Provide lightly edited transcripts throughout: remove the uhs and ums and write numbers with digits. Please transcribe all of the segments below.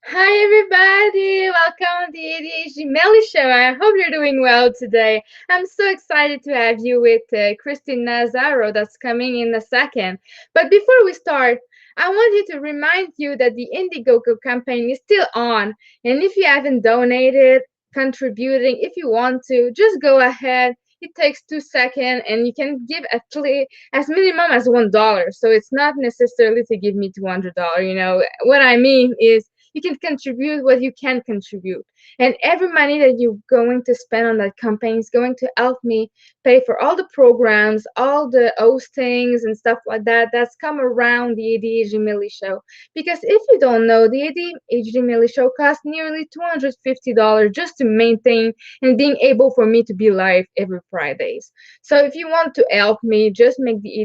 Hi everybody, welcome to the ADHD Melly Show. I hope you're doing well today. I'm so excited to have you with Kristen Nazaro that's coming in a second. But before we start, I want you to remind you that the Indiegogo campaign is still on. And if you haven't donated, contributing, if you want to, just go ahead. It takes 2 seconds and you can give at least as minimum as $1. So it's not necessarily to give me $200. What I mean is you can contribute what you can contribute. And every money that you're going to spend on that campaign is going to help me pay for all the programs, all the hostings and stuff like that that's come around the ADHD Millie Show. Because if you don't know, the ADHD Millie Show costs nearly $250 just to maintain and being able for me to be live every Fridays. So if you want to help me just make the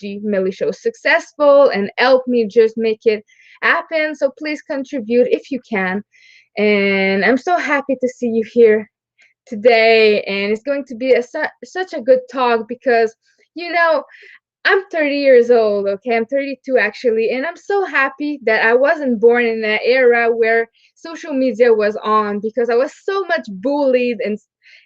ADHD Millie Show successful and help me just make it happen. So please contribute if you can. And I'm so happy to see you here today. And it's going to be such a good talk because, you know, I'm 30 years old, okay? I'm 32 actually. And I'm so happy that I wasn't born in an era where social media was on because I was so much bullied and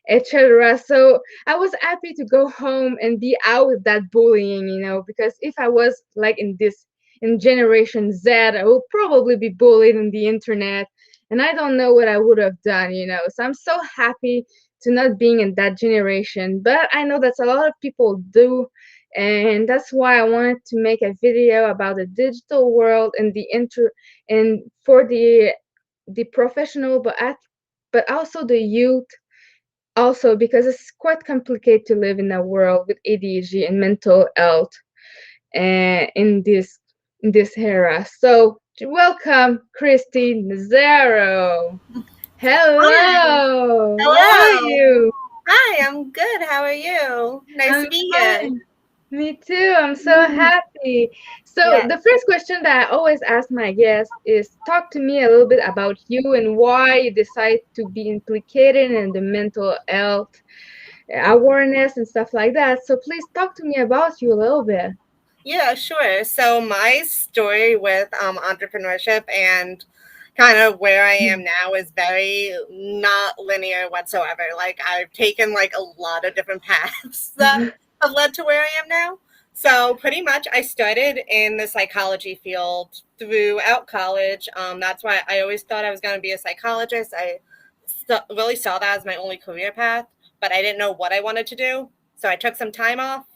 etc. So I was happy to go home and be out of that bullying, because if I was like in Generation Z, I would probably be bullied on the internet, and I don't know what I would have done. So I'm so happy to not being in that generation, but I know that a lot of people do, and that's why I wanted to make a video about the digital world and and for the professional, but also the youth also because it's quite complicated to live in a world with ADHD and mental health in this era. So welcome, Christy Nazaro. Hi. Hello, how are Hello. you? Hi, I'm good. How are you? Nice I'm to be here. fine. Me too. I'm so happy. So Yeah. the first question that I always ask my guests is talk to me a little bit about you and why you decide to be implicated in the mental health awareness and stuff like that. So please talk to me about you a little bit. Yeah, sure. So my story with entrepreneurship and kind of where I am now is very not linear whatsoever. Like I've taken like a lot of different paths that have led to where I am now. So pretty much I started in the psychology field throughout college. That's why I always thought I was going to be a psychologist. I really saw that as my only career path, but I didn't know what I wanted to do. So I took some time off,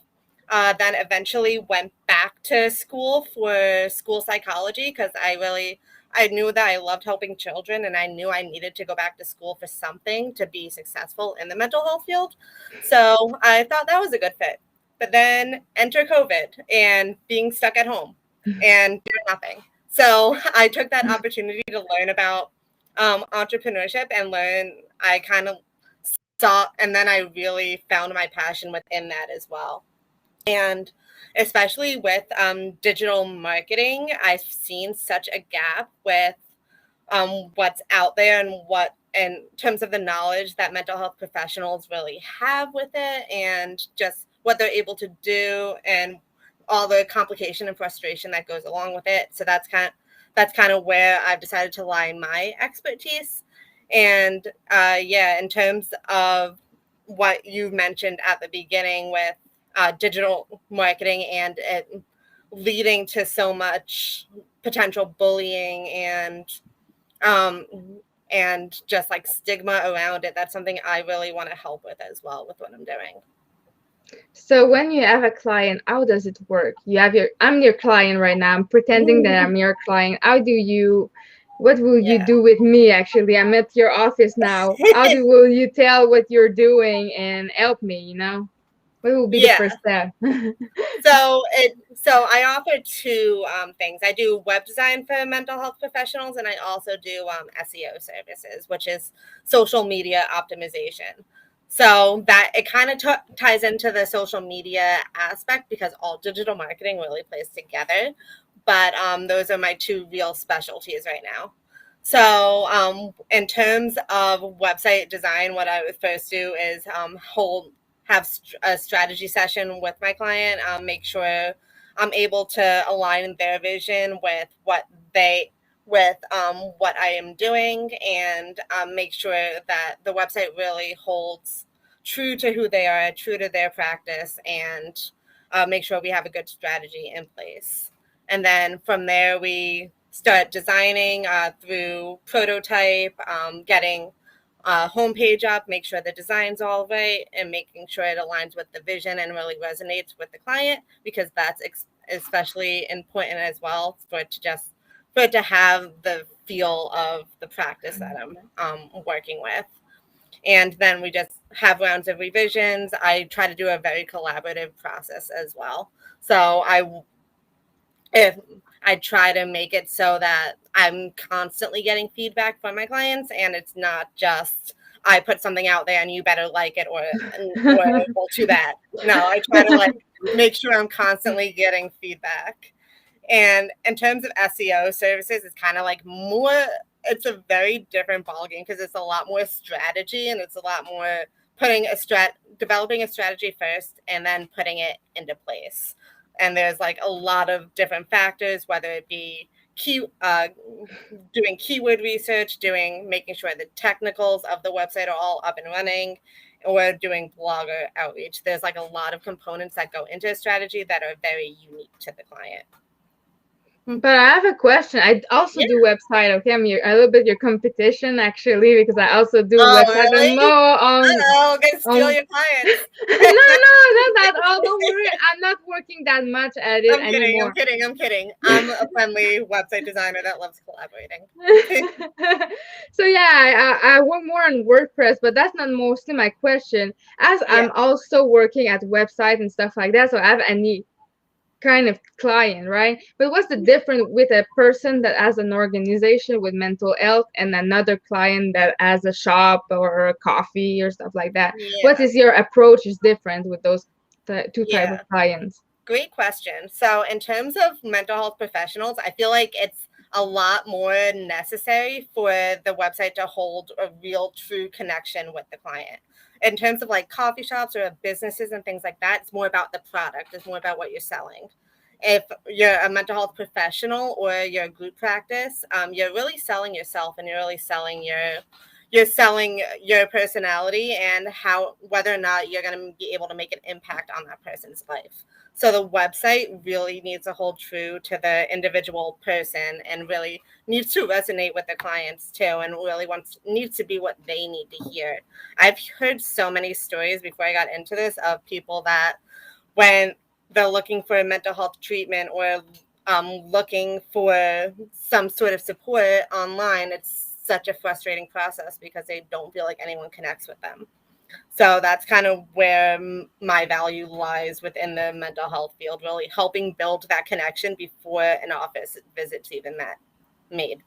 then eventually went back to school for school psychology because I knew that I loved helping children and I knew I needed to go back to school for something to be successful in the mental health field. So I thought that was a good fit. But then enter COVID and being stuck at home and doing nothing. So I took that opportunity to learn about entrepreneurship and I kind of saw, and then I really found my passion within that as well. And especially with digital marketing, I've seen such a gap with what's out there and what in terms of the knowledge that mental health professionals really have with it and just what they're able to do and all the complication and frustration that goes along with it. So that's kind of where I've decided to line my expertise. And yeah, in terms of what you mentioned at the beginning with digital marketing and it leading to so much potential bullying um, and just like stigma around it. That's something I really want to help with as well with what I'm doing. So when you have a client, how does it work? I'm your client right now. I'm pretending that I'm your client. What will you Yeah. do with me actually? I'm at your office now. Will you tell what you're doing and help me? What will be the Yeah. first step? So I offer two things. I do web design for mental health professionals, and I also do SEO services, which is social media optimization. So that it kind of ties into the social media aspect because all digital marketing really plays together. But those are my two real specialties right now. So in terms of website design, what I would first do is have a strategy session with my client, make sure I'm able to align their vision with with what I am doing, and make sure that the website really holds true to who they are, true to their practice, and make sure we have a good strategy in place. And then from there, we start designing through prototype, getting homepage up, make sure the design's all right, and making sure it aligns with the vision and really resonates with the client, because that's especially important as well, for it to have the feel of the practice that I'm working with. And then we just have rounds of revisions. I try to do a very collaborative process as well. So if I try to make it so that I'm constantly getting feedback from my clients, and it's not just I put something out there and you better like it, or well, too bad. No, I try to like make sure I'm constantly getting feedback. And in terms of SEO services, it's kind of like more, it's a very different ballgame, because it's a lot more strategy, and it's a lot more developing a strategy first and then putting it into place. And there's like a lot of different factors, whether it be doing keyword research, making sure the technicals of the website are all up and running, or doing blogger outreach. There's like a lot of components that go into a strategy that are very unique to the client. But I have a question. I also do website. Okay, I'm a little bit your competition actually, because I also do website really? and more on. I'm gonna steal your clients. No, not at all. Don't worry. I'm not working that much at it anymore. I'm kidding. I'm a friendly website designer that loves collaborating. So yeah, I work more on WordPress, but that's not mostly my question. As I'm also working at website and stuff like that, so I have any kind of client, right? But what's the difference with a person that has an organization with mental health and another client that has a shop or a coffee or stuff like that? What is your approach is different with those two type of clients? Great question. So in terms of mental health professionals, I feel like it's a lot more necessary for the website to hold a real true connection with the client. In terms of like coffee shops or businesses and things like that, it's more about the product, it's more about what you're selling. If you're a mental health professional or you're a group practice, you're really selling yourself, and you're really selling your personality, and how, whether or not you're going to be able to make an impact on that person's life. So the website really needs to hold true to the individual person, and really needs to resonate with the clients too, and really needs to be what they need to hear. I've heard so many stories before I got into this of people that, when they're looking for a mental health treatment, or looking for some sort of support online, it's such a frustrating process because they don't feel like anyone connects with them. So that's kind of where my value lies within the mental health field, really helping build that connection before an office visit's even made.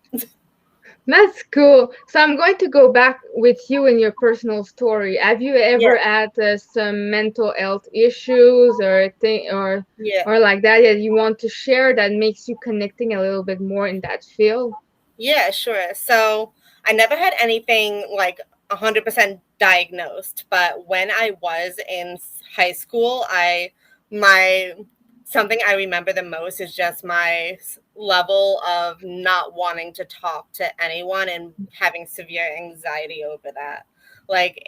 That's cool. So I'm going to go back with you in your personal story. Have you ever had some mental health issues or or like that you want to share that makes you connecting a little bit more in that field? Yeah, sure. So I never had anything like 100% diagnosed, but when I was in high school, my something I remember the most is just my level of not wanting to talk to anyone and having severe anxiety over that. Like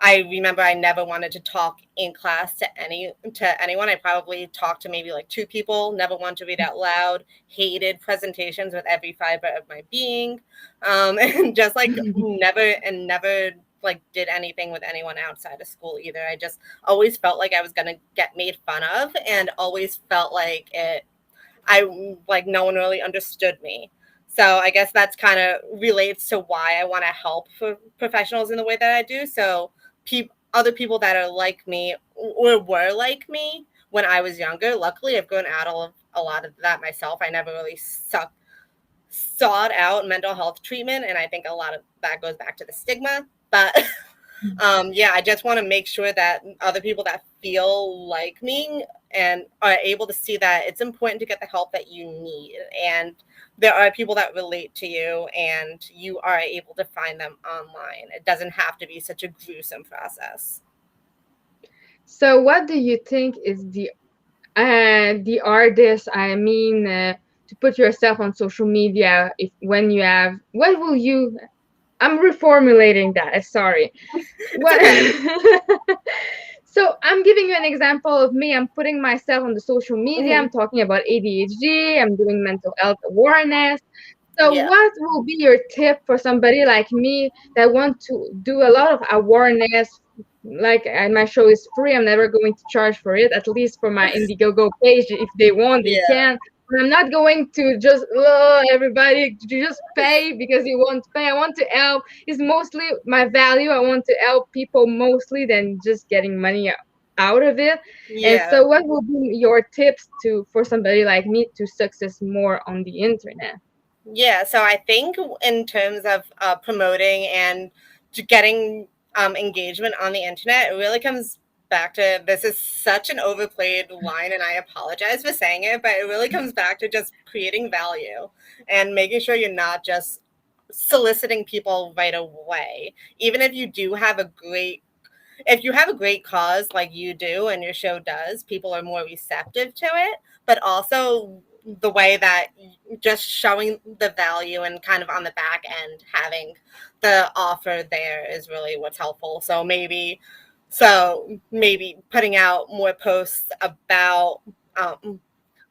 I remember I never wanted to talk in class to anyone. I probably talked to maybe like 2 people, never wanted to read out loud, hated presentations with every fiber of my being, and just like never like did anything with anyone outside of school either. I just always felt like I was gonna get made fun of, and always felt like no one really understood me. So I guess that's kind of relates to why I want to help professionals in the way that I do. So other people that are like me or were like me when I was younger, luckily I've grown out of a lot of that myself. I never really sought out mental health treatment, and I think a lot of that goes back to the stigma. But I just want to make sure that other people that feel like me and are able to see that it's important to get the help that you need, and there are people that relate to you, and you are able to find them online. It doesn't have to be such a gruesome process. So what do you think is the hardest, to put yourself on social media if when you have what will you I'm reformulating that. Sorry. It's What okay. So I'm giving you an example of me. I'm putting myself on the social media. Hmm. I'm talking about ADHD. I'm doing mental health awareness. So Yeah. what will be your tip for somebody like me that want to do a lot of awareness? Like my show is free. I'm never going to charge for it, at least for my Indiegogo page. If they want, they Yeah. can. But I'm not going to just everybody to just pay because you want to pay. I want to help. It's mostly my value. I want to help people mostly than just getting money out of it. And Yeah. so, what will be your tips to for somebody like me to success more on the internet? Yeah, so I think in terms of promoting and getting engagement on the internet, it really comes back to, this is such an overplayed line, and I apologize for saying it, but it really comes back to just creating value and making sure you're not just soliciting people right away. Even if you do have a great if you have a great cause like you do and your show does, people are more receptive to it. But also the way that just showing the value and kind of on the back end having the offer there is really what's helpful. So maybe putting out more posts about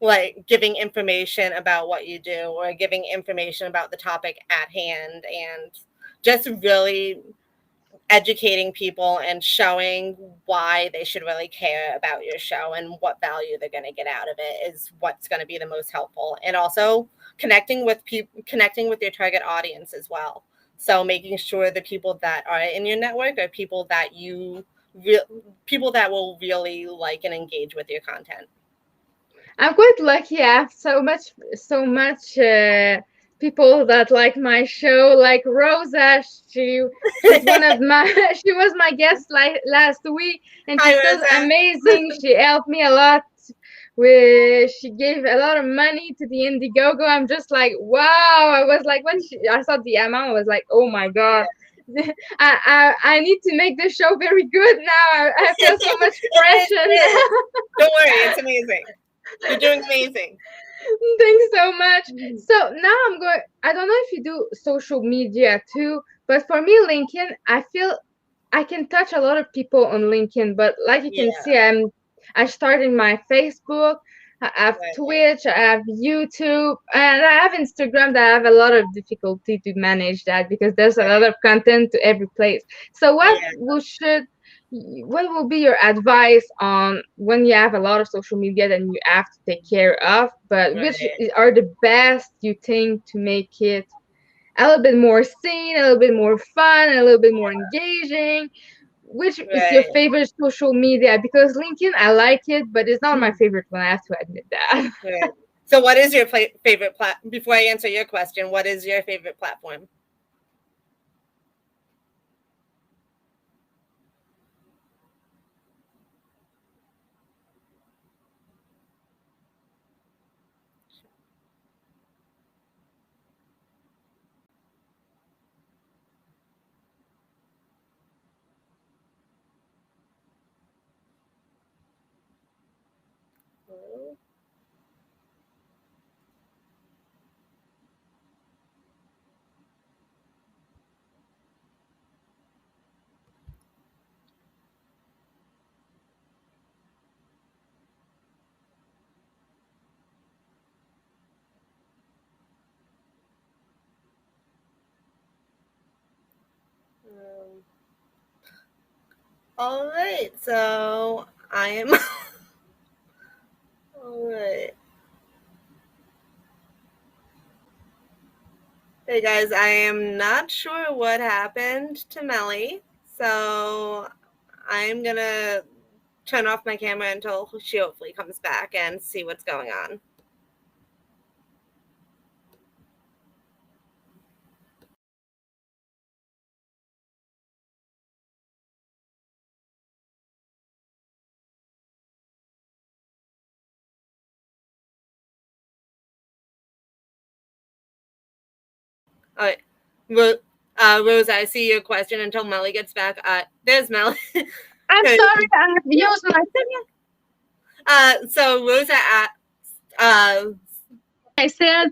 like giving information about what you do or giving information about the topic at hand, and just really educating people and showing why they should really care about your show and what value they're going to get out of it is what's going to be the most helpful. And also connecting with people, connecting with your target audience as well. So making sure the people that are in your network are people that people that will really like and engage with your content. I'm quite lucky. I have so much people that like my show. Like Rosa, she's one of my, she was my guest like last week, and Hi, she's so Rosa. amazing. She helped me a lot. She gave a lot of money to the Indiegogo. I'm just like, wow. I was like, I saw the amount, I was like, oh my god. Yeah. I need to make this show very good now. I feel so much It pressure is. now. Don't worry, it's amazing. You're doing amazing. Thanks so much. So now I don't know if you do social media too, but for me, LinkedIn, I feel I can touch a lot of people on LinkedIn, but like you can Yeah. see, I started my Facebook, I have Right. Twitch, I have YouTube, and I have Instagram that I have a lot of difficulty to manage that because there's a lot Right. of content to every place. So Yeah. what will be your advice on when you have a lot of social media that you have to take care of, but which Right. are the best you think to make it a little bit more seen, a little bit more fun, a little bit more engaging? Which is your Right. favorite social media? Because LinkedIn, I like it, but it's not my Mhm. favorite one. I have to admit that. Right. So, what is your favorite Before I answer your question, what is your favorite platform? Um, all right. So I am. All right. Hey guys, I am not sure what happened to Melly, so I'm gonna turn off my camera until she hopefully comes back and see what's going on. All right. Rose, I see your question until Melly gets back. There's Melly. I'm sorry, I have used my So Rosa uh, I said,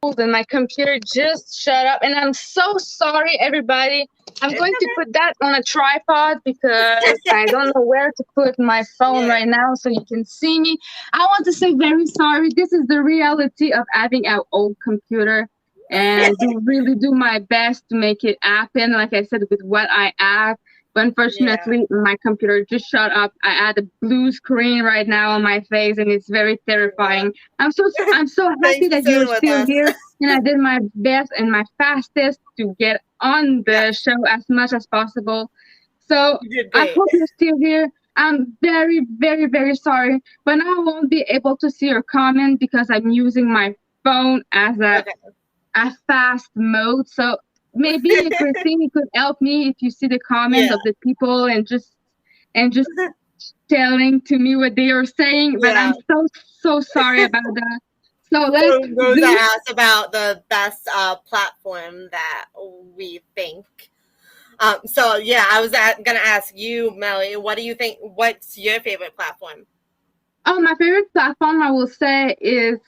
and my computer just shut up, and I'm so sorry, everybody. I'm It's going to put that on a tripod because I don't know where to put my phone Yeah. right now so you can see me. I want to say very sorry. This is the reality of having an old computer, and really do my best to make it happen, like I said, with what I have. But Yeah. unfortunately, my computer just shut up. I had a blue screen right now on my face, and it's very Yeah. terrifying. I'm so happy Thanks for that sitting you're with still us. here, and I did my best and my fastest to get on Yeah, the show as much as possible. So you did I great. hope you're still here. I'm very, very, very sorry, but now I won't be able to see your comment because I'm using my phone as Okay. a fast mode. So maybe Christine, you could help me if you see the comment Yeah. of the people and just telling to me what they are saying. But Yeah. I'm so sorry about that. So let's So Rosa do. asked about the best platform that we think. So yeah, I was gonna ask you, Melly, what do you think? What's your favorite platform? Oh, my favorite platform I will say is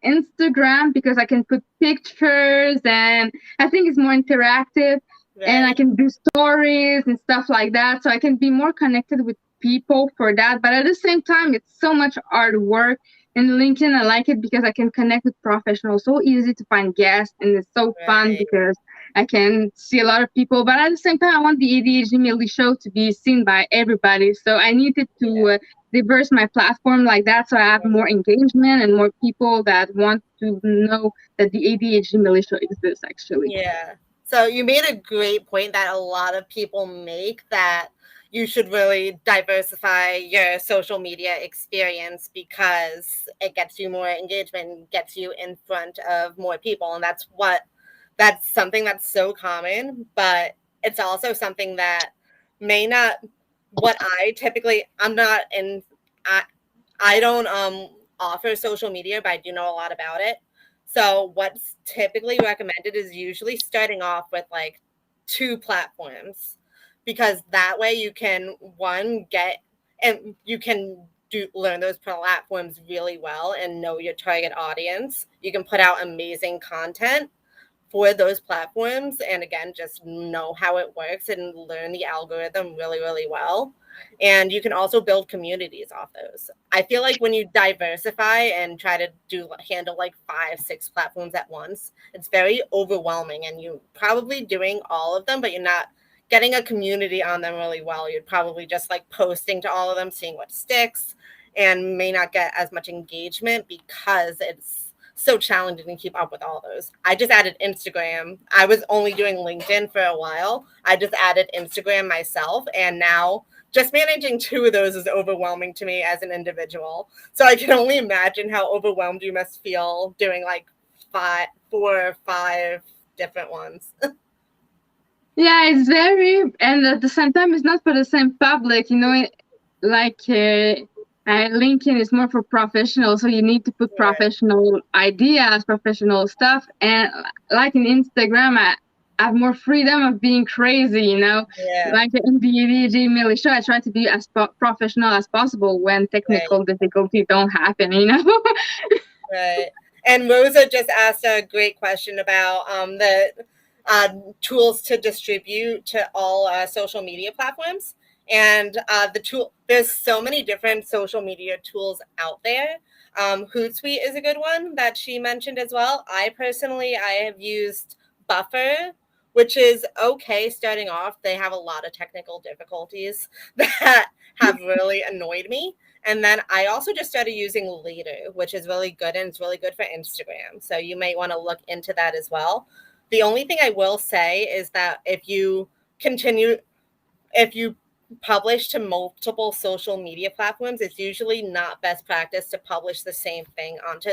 Instagram because I can put pictures and I think it's more interactive and I Right. can do stories and stuff like that. So I can be more connected with people for that. But at the same time, it's so much hard work. And LinkedIn, I like it because I can connect with professionals. So easy to find guests and it's so fun Right. because I can see a lot of people. But at the same time, I want the ADHD Millie show to be seen by everybody. So I needed to Yeah. diverse my platform like that so I have more engagement and more people that want to know that the ADHD militia exists actually. Yeah. So you made a great point that a lot of people make, that you should really diversify your social media experience because it gets you more engagement, gets you in front of more people. And that's something that's so common, but it's also something that may not, what I typically, I'm not in, I, I don't offer social media, but I do know a lot about it. So what's typically recommended is usually starting off with like 2 platforms, because that way you can one get, and you can do learn those platforms really well and know your target audience. You can put out amazing content for those platforms, and again, just know how it works and learn the algorithm really, really well. And you can also build communities off those. I feel like when you diversify and try to handle like 5 6 platforms at once, it's very overwhelming, and you probably doing all of them, but you're not getting a community on them really well. You're probably just like posting to all of them, seeing what sticks, and may not get as much engagement because it's so challenging to keep up with all those. I just added Instagram. I was only doing LinkedIn for a while. I just added Instagram myself, and now just managing 2 of those is overwhelming to me as an individual. So I can only imagine how overwhelmed you must feel doing like 4 or 5 different ones. Yeah, it's very, and at the same time, it's not for the same public, like LinkedIn is more for professionals, so you need to put Right. professional ideas, professional stuff, and like in Instagram, I have more freedom of being crazy. Yeah. Like in the EDG Millie show, I try to be as professional as possible when Right. technical difficulties don't happen. Right. And Rosa just asked a great question about the tools to distribute to all social media platforms. And there's so many different social media tools out there. Hootsuite is a good one that she mentioned as well. I have used Buffer, which is okay starting off. They have a lot of technical difficulties that have really annoyed me. And then I also just started using Later, which is really good, and it's really good for Instagram. So you might want to look into that as well. The only thing I will say is that if you publish to multiple social media platforms, it's usually not best practice to publish the same thing onto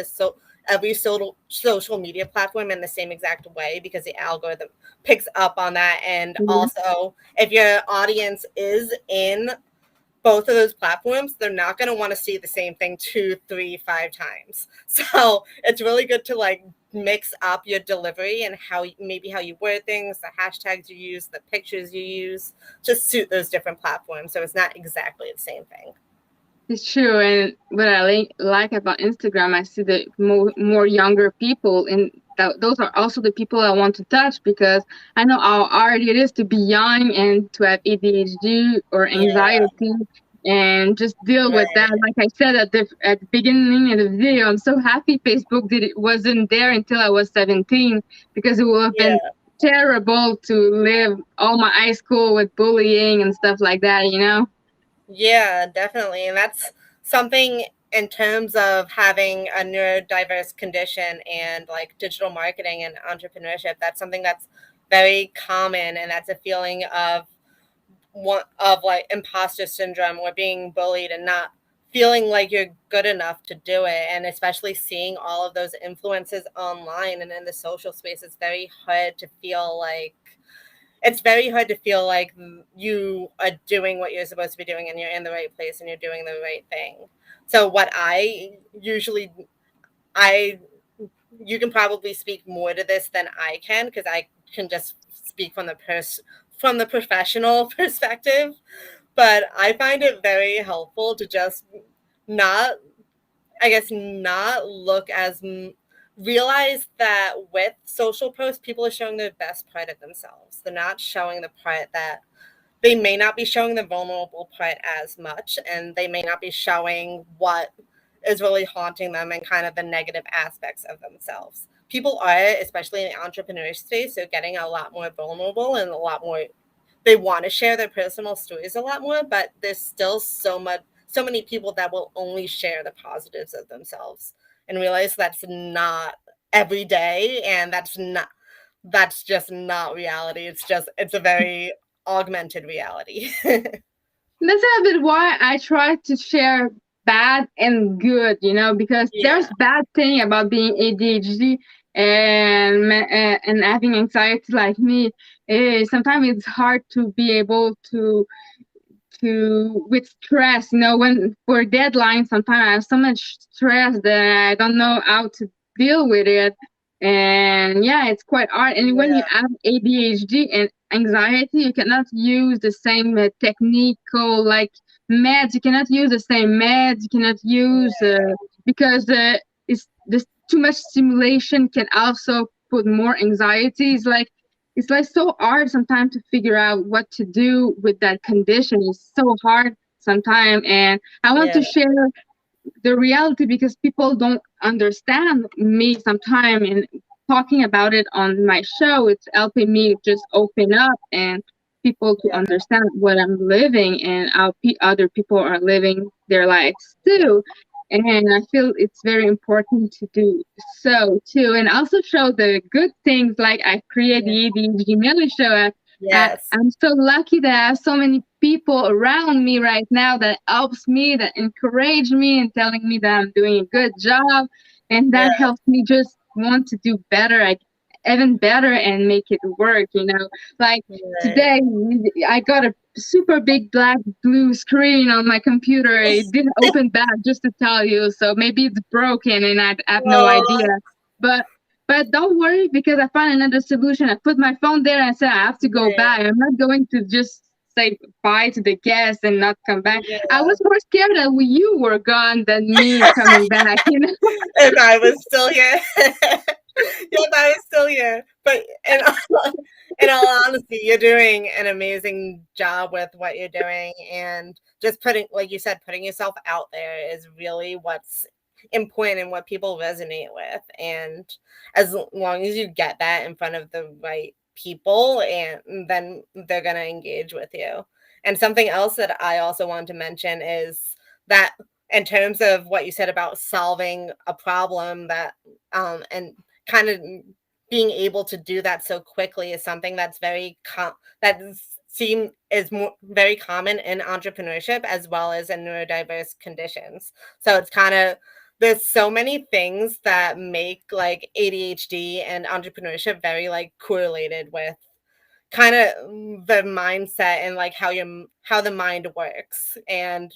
every social media platform in the same exact way, because the algorithm picks up on that. And Mhm. also, if your audience is in both of those platforms, they're not going to want to see the same thing 2 3 5 times. So it's really good to like mix up your delivery and how you word things, the hashtags you use, the pictures you use, to suit those different platforms, so it's not exactly the same thing. It's true, and what I like about Instagram, I see the more younger people, and those are also the people I want to touch because I know how hard it is to be young and to have ADHD or Yeah, anxiety, and just deal with that. right. Like I said at the beginning of the video, I'm so happy Facebook did it wasn't there until I was 17 because it would have been Yeah. terrible to live all my high school with bullying and stuff like that. You know. Yeah, definitely. And that's something in terms of having a neurodiverse condition and like digital marketing and entrepreneurship. That's something that's very common, and that's a feeling of one of like imposter syndrome or being bullied and not feeling like you're good enough to do it. And especially seeing all of those influences online and in the social space, it's very hard to feel like you are doing what you're supposed to be doing and you're in the right place and you're doing the right thing. So what I you can probably speak more to this than I can because I can just speak from from the professional perspective, but I find it very helpful to just not I guess not look as realize that with social posts, people are showing the best part of themselves. They're not showing the part that they may not be showing the vulnerable part as much, and they may not be showing what is really haunting them and kind of the negative aspects of themselves. People are, especially in the entrepreneur space, they're getting a lot more vulnerable and a lot more they want to share their personal stories a lot more, but there's still so many people that will only share the positives of themselves and realize that's not every day, and that's just not reality. It's a very augmented reality. That's a bit why I try to share bad and good, you know, because there's Yeah, bad thing about being ADHD and and having anxiety like me. Sometimes it's hard to be able to with stress, you know, when for deadlines sometimes I have so much stress that I don't know how to deal with it. And yeah, it's quite hard. And when you yeah, have ADHD and anxiety, you cannot use the same technical like meds. You cannot use the same meds. You cannot use because it's this too much stimulation can also put more anxiety. It's like so hard sometimes to figure out what to do with that condition. It's so hard sometimes, and I want yeah, to share the reality because people don't understand me sometimes, and talking about it on my show, it's helping me just open up and people to yeah, understand what I'm living and how other people are living their lives too. And I feel it's very important to do so too, and also show the good things. Like I create yeah. the ADHD Melly show. Yes, I'm so lucky that I have so many people around me right now that helps me, that encourage me and telling me that I'm doing a good job. And yeah, that helps me just want to do better, like even better and make it work, you know. Like right. today, I got a super big black blue screen on my computer. It didn't open back, just to tell you. So maybe it's broken and I have no idea. Oh, But but don't worry because I found another solution. I put my phone there and I said I have to go right. back. I'm not going to just say bye to the guest and not come back. I Yeah. was more scared that you were gone than me coming back, you know? If I was still here. If I was still here. But in all honesty, you're doing an amazing job with what you're doing. And just putting, like you said, putting yourself out there is really what's important and what people resonate with. And as long as you get that in front of the right people, and then they're going to engage with you. And something else that I also wanted to mention is that in terms of what you said about solving a problem that and kind of being able to do that so quickly is something that's that seem is more very common in entrepreneurship as well as in neurodiverse conditions. So it's kind of there's so many things that make like ADHD and entrepreneurship very like correlated with kind of the mindset and like how the mind works, and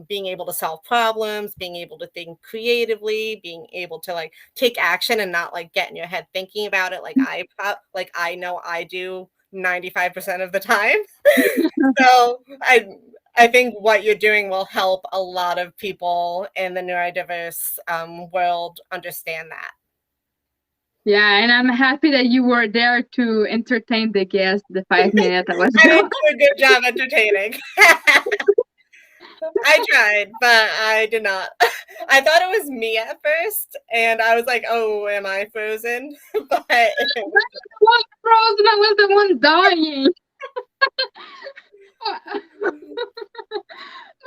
being able to solve problems, being able to think creatively, being able to like take action and not like get in your head thinking about it, like like I know I do 95% of the time. So I think what you're doing will help a lot of people in the neurodiverse world understand that. Yeah, and I'm happy that you were there to entertain the guest the 5 minutes I was I gone. didn't do a good job entertaining. I tried, but I did not. I thought it was me at first, and I was like, "Oh, am I frozen?" But I was frozen. I was the one dying.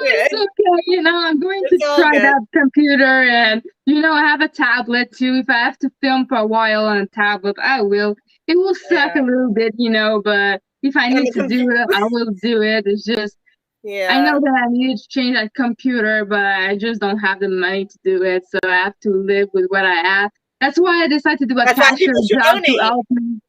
yeah, It's okay, I'm going to it's all try good. that computer, and I have a tablet too. If I have to film for a while on a tablet, I will. It will suck a Yeah, little bit, but if I and need the to do computer. it, I will do it. It's just I know Yeah, that I need to change that computer, but I just don't have the money to do it, so I have to live with what I have. That's why I decided to do a that's why cashier people should job to donate. help me.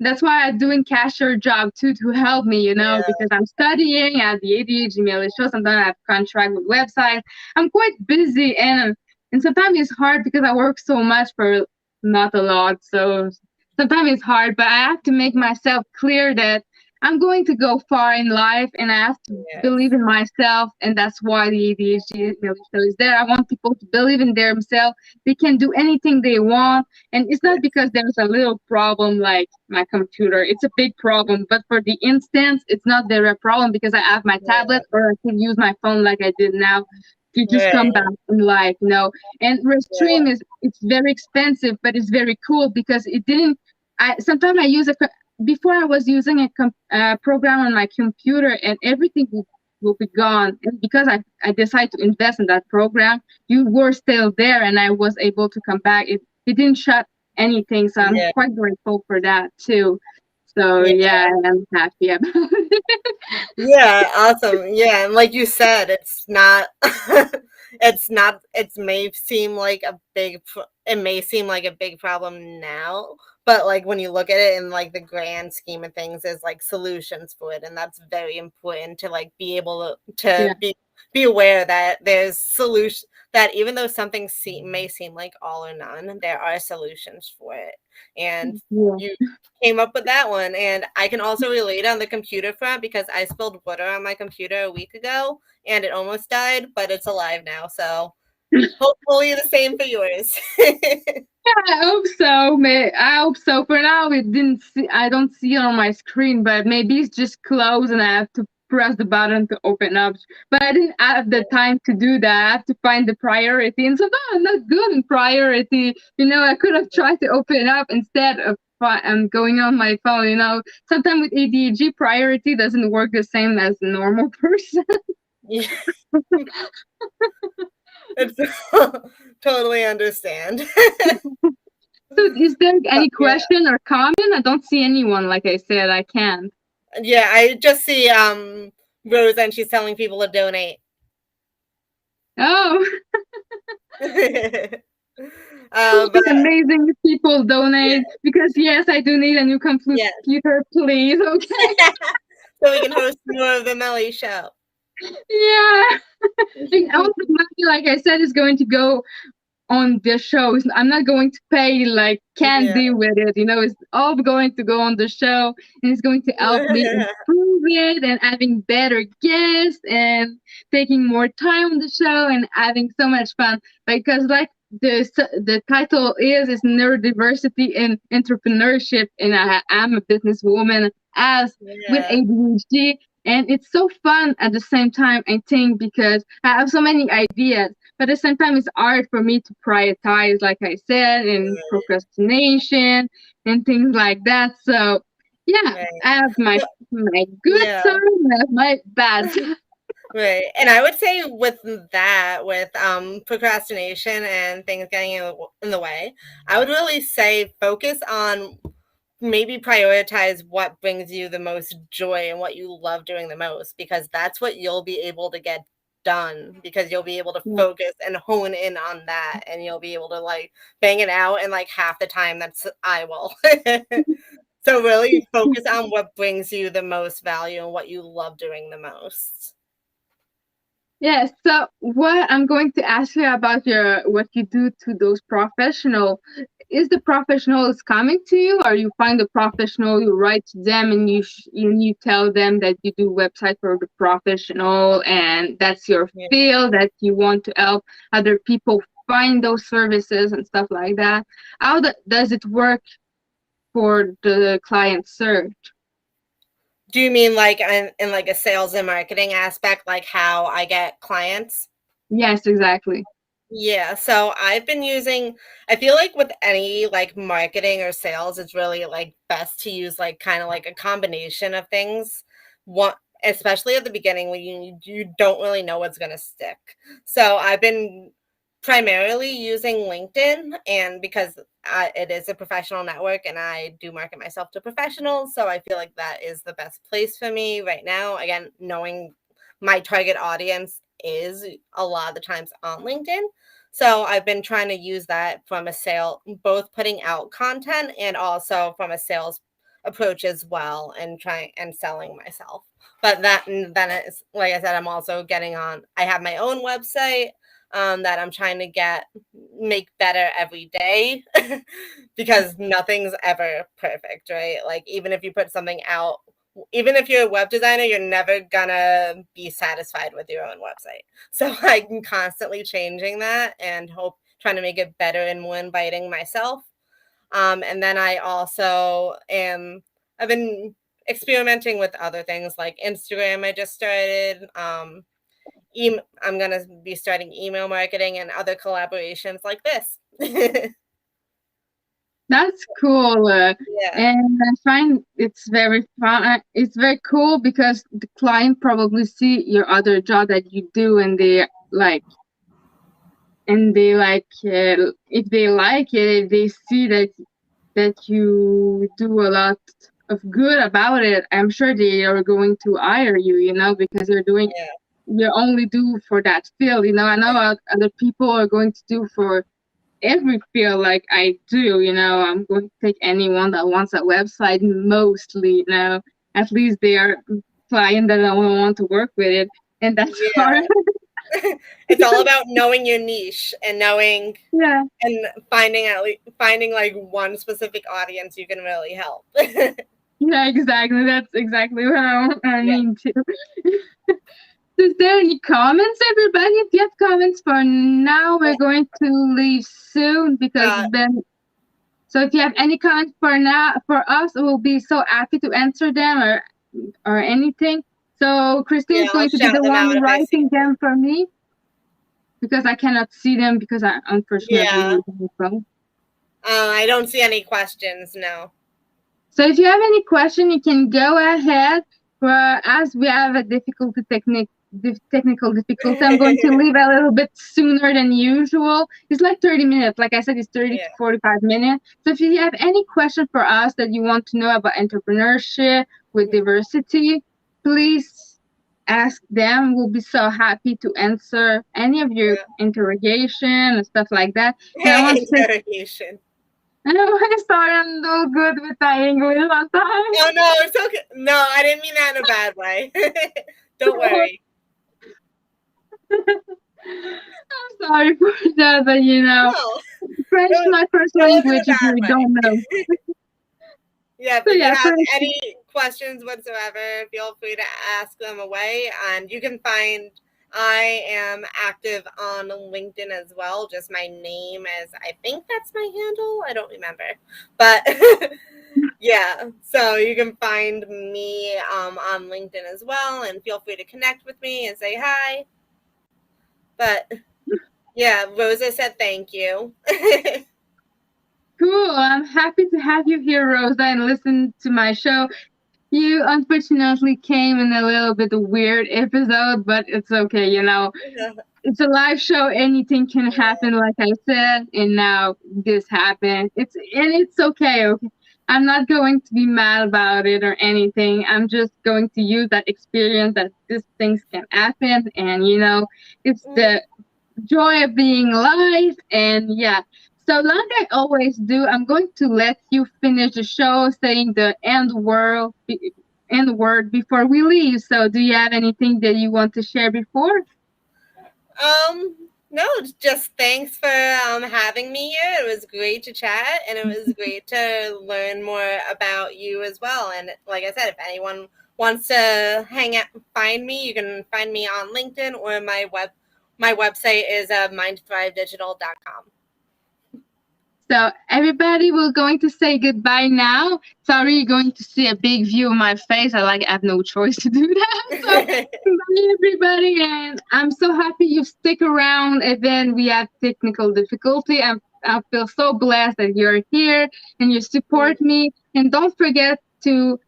That's why I'm doing cashier job too to help me, Yeah, because I'm studying at the ADHD show. Sometimes I have contract with websites. I'm quite busy, and sometimes it's hard because I work so much for not a lot. So sometimes it's hard, but I have to make myself clear that I'm going to go far in life, and I have to believe yes, in myself, and that's why the ADHD show is there. I want people to believe in themselves. They can do anything they want, and it's not yes, because there's a little problem like my computer. It's a big problem. But for the instance, it's not there a problem because I have my tablet yeah, or I can use my phone like I did now to just come back right, in life. And yeah, Restream it's very expensive, but it's very cool because it didn't. I sometimes I use before I was using a program on my computer and everything will be gone. And because I decided to invest in that program, you were still there and I was able to come back. It didn't shut anything, so I'm yeah, quite grateful for that too. So yeah. yeah, I'm happy about it. Yeah, awesome. Yeah, and like you said, it's not it's not it may seem like it may seem like a big problem now, but like when you look at it in like the grand scheme of things, there's like solutions for it, and that's very important to like be able Yeah, to be aware that there's solution that even though something may seem like all or none, there are solutions for it. And yeah. you came up with that one. And I can also relate on the computer front because I spilled water on my computer a week ago and it almost died, but it's alive now. So hopefully the same for yours. I hope so. I hope so. For now, it didn't see. I don't see it on my screen, but maybe it's just closed, and I have to press the button to open up. But I didn't have the time to do that. I have to find the priority, and sometimes I'm not good in priority. I could have tried to open up instead of going on my phone. Sometimes with ADHD, priority doesn't work the same as a normal person. Yeah, it's totally understand. So, is there But any yeah. question or comment? I don't see anyone. Like I said, I can't. Yeah, I just see Rose and she's telling people to donate. Oh. It would But be amazing if people yeah, donate because yes, I do need a new yeah. computer, please. Okay. So we can host more of the Melly show. Yeah. And all the money, like I said, is going to go on the show. I'm not going to pay like Yeah. candy with it. It's all going to go on the show and it's going to help me improve it and having better guests and taking more time on the show and having so much fun. Because like the title is neurodiversity and entrepreneurship and I'm a businesswoman as with Yeah. ADHD and it's so fun at the same time I think because I have so many ideas but at the same time, it's hard for me to prioritize, like I said, and procrastination and things like that. So, yeah, Right. I have my good Yeah. side, and I have my bad side. Right. And I would say with that, with procrastination and things getting in the way, I would really say focus on maybe prioritize what brings you the most joy and what you love doing the most because that's what you'll be able to get done because you'll be able to Yeah. focus and hone in on that and you'll be able to like bang it out in like half the time that's I will. So really focus on what brings you the most value and what you love doing the most. Yeah, so what I'm going to ask you about your what you do to those professional. is the professional is coming to you, or you find a professional, you write to them, and you tell them that you do website for the professional, and that's your Yeah. field, that you want to help other people find those services and stuff like that. How does it work for the client search? Do you mean like in like a sales and marketing aspect, like how I get clients? Yes, exactly. Yeah, so I've been using, I feel like with any like marketing or sales, it's really like best to use like kind of like a combination of things. One, especially at the beginning when you don't really know what's going to stick. So I've been primarily using LinkedIn, and because it is a professional network and I do market myself to professionals, so I feel like that is the best place for me right now. Again, knowing my target audience is a lot of the times on LinkedIn. So I've been trying to use that from a sale, both putting out content and also from a sales approach as well, and trying and selling myself. But that, and then it's like I said, I'm also getting on, I have my own website that I'm trying to make better every day because nothing's ever perfect, right? Like even if you put something out, even if you're a web designer, you're never gonna be satisfied with your own website. So I'm constantly changing that and trying to make it better and more inviting myself. And then I also I've been experimenting with other things like Instagram. I just started. I'm gonna be starting email marketing and other collaborations like this. That's cool. Yeah. And I find it's very fun. It's very cool because the client probably see your other job that you do, and they like if they like it, if they see that you do a lot of good about it, I'm sure they are going to hire you, because Yeah. you only do for that field. I know other people are going to do for every field like I do. I'm going to take anyone that wants a website mostly. At least they are client that I want to work with it, and that's hard. Yeah. It's all about knowing your niche and knowing Yeah. and finding like one specific audience you can really help. Yeah, exactly. That's exactly what I Yeah. mean too. Is there any comments, everybody? If you have comments for now, we're going to leave soon because Uh, so if you have any comments for now for us, we'll be so happy to answer them or anything. So Kristen yeah, is I'll going to be shout the them out one if I see writing them. them for me because I cannot see them because I unfortunately Yeah. use my phone. I don't see any questions. No. So if you have any question, you can go ahead. For as we have a technical difficulty, I'm going to leave a little bit sooner than usual. It's like 30 minutes. Like I said, it's 30 Yeah. to 45 minutes. So if you have any question for us that you want to know about entrepreneurship with diversity, please ask them. We'll be so happy to answer any of your interrogation and stuff like that. And I want to say, Interrogation. I'm sorry, I'm no good with my English sometimes. Oh no, it's okay. No, I didn't mean that in a bad way. Don't worry. I'm sorry for that, but No, French is it, my first it wasn't a language if bad you don't know. way. Yeah, So if you yeah, have French. any questions whatsoever, feel free to ask them away. And you can find I am active on LinkedIn as well. Just my name is, I think that's my handle. I don't remember. But yeah, so you can find me on LinkedIn as well. And feel free to connect with me and say hi. But yeah, Rosa said thank you. Cool. I'm happy to have you here, Rosa, and listen to my show. You unfortunately came in a little bit weird episode, but it's okay. It's a live show. Anything can happen, like I said, and now this happened. It's okay. Okay, I'm not going to be mad about it or anything. I'm just going to use that experience that these things can happen, and it's the joy of being alive. And yeah, so like I always do, I'm going to let you finish the show saying the end word before we leave. So do you have anything that you want to share before? No, just thanks for having me here. It was great to chat, and it was great to learn more about you as well. And like I said, if anyone wants to hang out, find me, you can find me on LinkedIn, or my website is mindthrivedigital.com. So everybody, we're going to say goodbye now. Sorry, you're going to see a big view of my face. I have no choice to do that. So bye everybody, and I'm so happy you stick around. Even we have technical difficulty. I feel so blessed that you're here and you support me. And don't forget to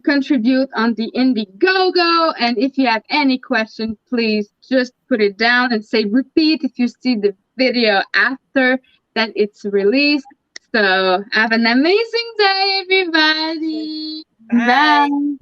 contribute on the Indiegogo. And if you have any question, please just put it down and say repeat if you see the video after that it's released. So have an amazing day, everybody. Bye. Bye.